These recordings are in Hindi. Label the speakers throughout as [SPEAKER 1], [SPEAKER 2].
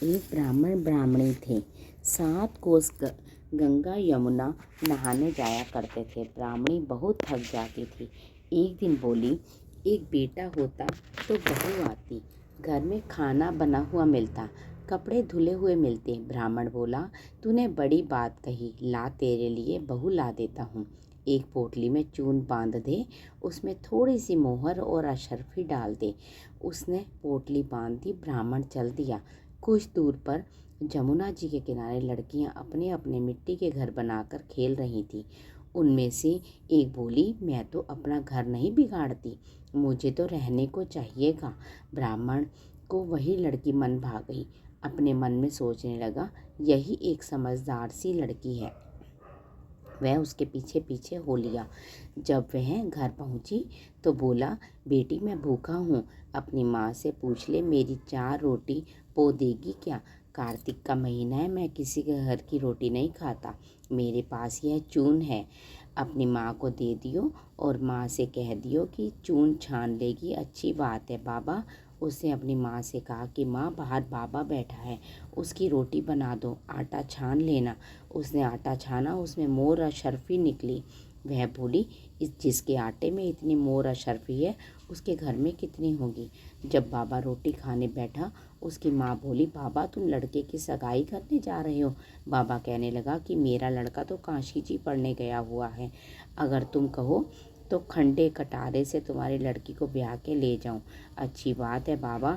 [SPEAKER 1] एक ब्राह्मण ब्राह्मणी थे। 7 कोस गंगा यमुना नहाने जाया करते थे। ब्राह्मणी बहुत थक जाती थी। एक दिन बोली, एक बेटा होता तो बहू आती, घर में खाना बना हुआ मिलता, कपड़े धुले हुए मिलते। ब्राह्मण बोला, तूने बड़ी बात कही, ला तेरे लिए बहू ला देता हूँ। एक पोटली में चून बांध दे, उसमें थोड़ी सी मोहर और अशर्फी डाल दे। उसने पोटली बांध दी। ब्राह्मण चल दिया। कुछ दूर पर जमुना जी के किनारे लड़कियां अपने अपने मिट्टी के घर बनाकर खेल रही थीं। उनमें से एक बोली, मैं तो अपना घर नहीं बिगाड़ती, मुझे तो रहने को चाहिएगा। ब्राह्मण को वही लड़की मन भा गई। अपने मन में सोचने लगा, यही एक समझदार सी लड़की है। वह उसके पीछे पीछे हो लिया। जब वह घर पहुंची तो बोला, बेटी मैं भूखा हूँ, अपनी माँ से पूछ ले, मेरी 4 रोटी पो देगी क्या? कार्तिक का महीना है, मैं किसी के घर की रोटी नहीं खाता। मेरे पास यह चून है, अपनी माँ को दे दियो और माँ से कह दियो कि चून छान लेगी। अच्छी बात है बाबा। उसने अपनी माँ से कहा कि माँ, बाहर बाबा बैठा है, उसकी रोटी बना दो, आटा छान लेना। उसने आटा छाना, उसमें मोर अशर्फी निकली। वह बोली, इस जिसके आटे में इतनी मोर अशर्फी है, उसके घर में कितनी होगी? जब बाबा रोटी खाने बैठा, उसकी माँ बोली, बाबा तुम लड़के की सगाई करने जा रहे हो? बाबा कहने लगा कि मेरा लड़का तो काशी जी पढ़ने गया हुआ है, अगर तुम कहो तो खंडे कटारे से तुम्हारी लड़की को ब्याह के ले जाऊं। अच्छी बात है बाबा।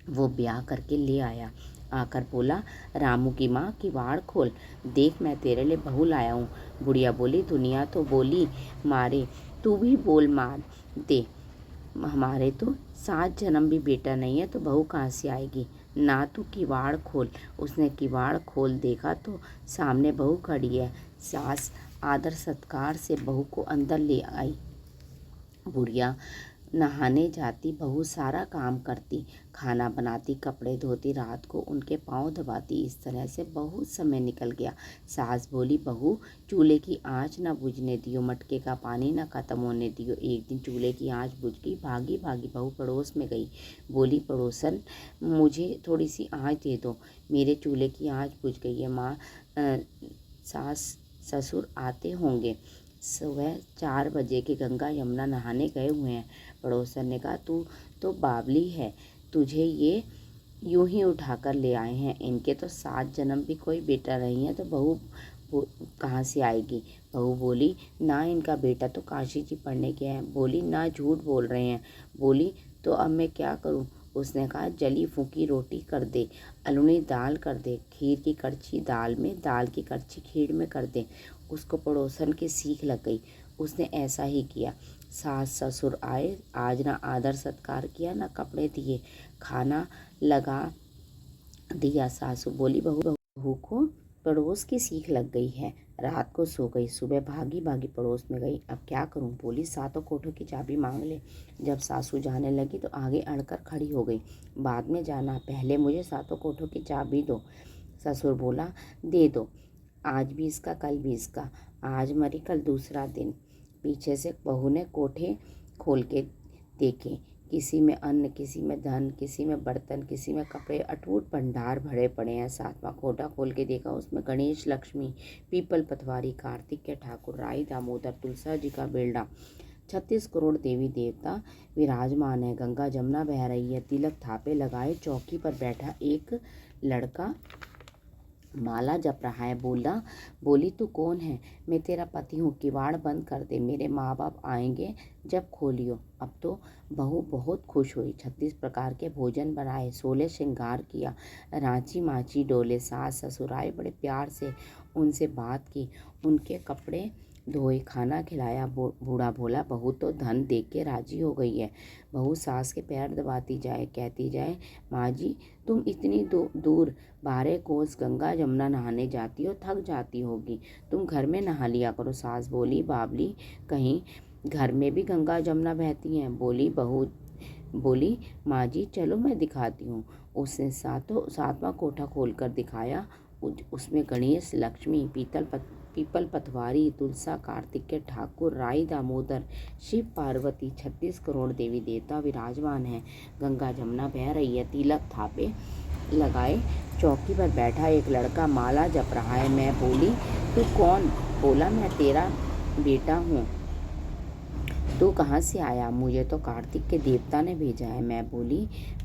[SPEAKER 1] वो ब्याह करके ले आया। आकर बोला, रामू की माँ, किवाड़ खोल, देख मैं तेरे लिए बहू लाया हूँ। बुढ़िया बोली, दुनिया तो बोली मारे, तू भी बोल मार दे, हमारे तो 7 जन्म भी बेटा नहीं है तो बहू कहाँ से आएगी? ना तू किवाड़ खोल। उसने किवाड़ खोल देखा तो सामने बहू खड़ी है। सास आदर सत्कार से बहू को अंदर ले आई। बुढ़िया नहाने जाती, बहू सारा काम करती, खाना बनाती, कपड़े धोती, रात को उनके पाँव दबाती। इस तरह से बहुत समय निकल गया। सास बोली, बहू चूल्हे की आँच ना बुझने दियो, मटके का पानी ना ख़त्म होने दियो। एक दिन चूल्हे की आँच बुझ गई। भागी भागी बहू पड़ोस में गई। बोली, पड़ोसन मुझे थोड़ी सी आँच दे दो, मेरे चूल्हे की आँच बुझ गई है। माँ, सास ससुर आते होंगे। सुबह 4 बजे के गंगा यमुना नहाने गए हुए हैं। पड़ोसन ने कहा, तू तो बावली है, तुझे ये यूं ही उठाकर ले आए हैं। इनके तो 7 जन्म भी कोई बेटा नहीं है तो बहू कहाँ से आएगी? बहू बोली, ना इनका बेटा तो काशी जी पढ़ने गया है। बोली, ना झूठ बोल रहे हैं। बोली, तो अब मैं क्या करूं? उसने कहा, जली फूकी रोटी कर दे, अलूनी दाल कर दे, खीर की कड़छी दाल में, दाल की कड़छी खीर में कर दे। उसको पड़ोसन की सीख लग गई। उसने ऐसा ही किया। सास ससुर आए, आज ना आदर सत्कार किया, ना कपड़े दिए, खाना लगा दिया। सासू बोली, बहू को पड़ोस की सीख लग गई है। रात को सो गई, सुबह भागी भागी पड़ोस में गई। अब क्या करूं? बोली, 7 कोठों की चाबी मांग ले। जब सासू जाने लगी तो आगे अड़कर खड़ी हो गई। बाद में जाना, पहले मुझे 7 कोठों की चाबी दो। ससुर बोला, दे दो, आज भी इसका कल भी इसका, आज मरी कल दूसरा दिन। पीछे से बहू ने कोठे खोल के देखे। किसी में अन्न, किसी में धन, किसी में बर्तन, किसी में कपड़े, अटूट भंडार भरे पड़े हैं। 7वां कोठा खोल के देखा, उसमें गणेश, लक्ष्मी, पीपल पतवारी, कार्तिक के ठाकुर, राई दामोदर, तुलसा जी का बेलड़ा, 36 करोड़ देवी देवता विराजमान है। गंगा जमुना बह रही है। तिलक थापे लगाए चौकी पर बैठा एक लड़का माला जप रहा है। बोली, तू कौन है? मैं तेरा पति हूँ, किवाड़ बंद कर दे, मेरे माँ बाप आएंगे जब खोलियो। अब तो बहू बहुत खुश हुई। 36 प्रकार के भोजन बनाए, 16 श्रृंगार किया, रांची माची डोले। सास ससुर आए, बड़े प्यार से उनसे बात की, उनके कपड़े धोए, खाना खिलाया। बूढ़ा बोला, बहू तो धन देख के राजी हो गई है। बहू सास के पैर दबाती जाए, कहती जाए, माँ जी तुम इतनी दूर 12 कोस गंगा जमुना नहाने जाती हो, थक जाती होगी, तुम घर में नहा लिया करो। सास बोली, बावली कहीं, घर में भी गंगा जमुना बहती हैं। बहू बोली, माँ जी चलो मैं दिखाती हूँ। उसने 7वां कोठा खोलकर दिखाया। उसमें गणेश, लक्ष्मी, पीपल पतवारी, तुलसा, कार्तिकेय ठाकुर, राई दामोदर, शिव पार्वती, 36 करोड़ देवी देवता विराजमान हैं। गंगा जमुना बह रही है। तिलक थापे लगाए चौकी पर बैठा एक लड़का माला जप रहा है। मैं बोली, तू कौन? बोला, मैं तेरा बेटा हूँ। तू कहाँ से आया? मुझे तो कार्तिक के देवता ने भेजा है। मैं बोली,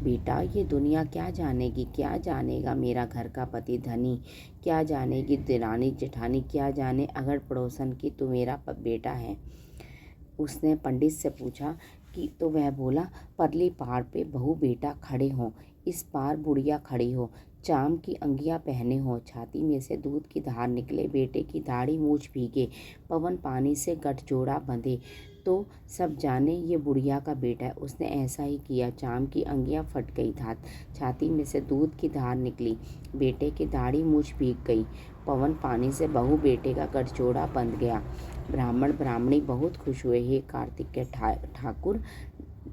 [SPEAKER 1] बेटा, ये दुनिया क्या जानेगी, क्या जानेगा मेरा घर का पति धनी, क्या जानेगी दिरानी जेठानी, क्या जाने अगर पड़ोसन की तू मेरा बेटा है। उसने पंडित से पूछा कि तो वह बोला, परली पहाड़ पे बहू बेटा खड़े हों, इस पार बुढ़िया खड़ी हो, चाम की अंगियां पहने हो, छाती में से दूध की धार निकले, बेटे की दाढ़ी मूछ भीगे, पवन पानी से गठजोड़ा बंधे, तो सब जाने ये बुढ़िया का बेटा है। उसने ऐसा ही किया। चाम की अंगियां फट गई, छाती में से दूध की धार निकली, बेटे की दाढ़ी मूछ भीग गई, पवन पानी से बहू बेटे का गठजोड़ा बंध गया। ब्राह्मण ब्राह्मणी बहुत खुश हुए। हे कार्तिक के ठाकुर,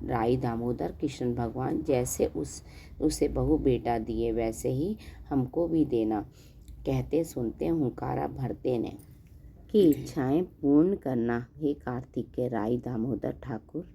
[SPEAKER 1] राई दामोदर, कृष्ण भगवान, जैसे उसे बहू बेटा दिए वैसे ही हमको भी देना। कहते सुनते हुंकारा भरते ने की इच्छाएं पूर्ण करना। हे कार्तिक के राई दामोदर ठाकुर।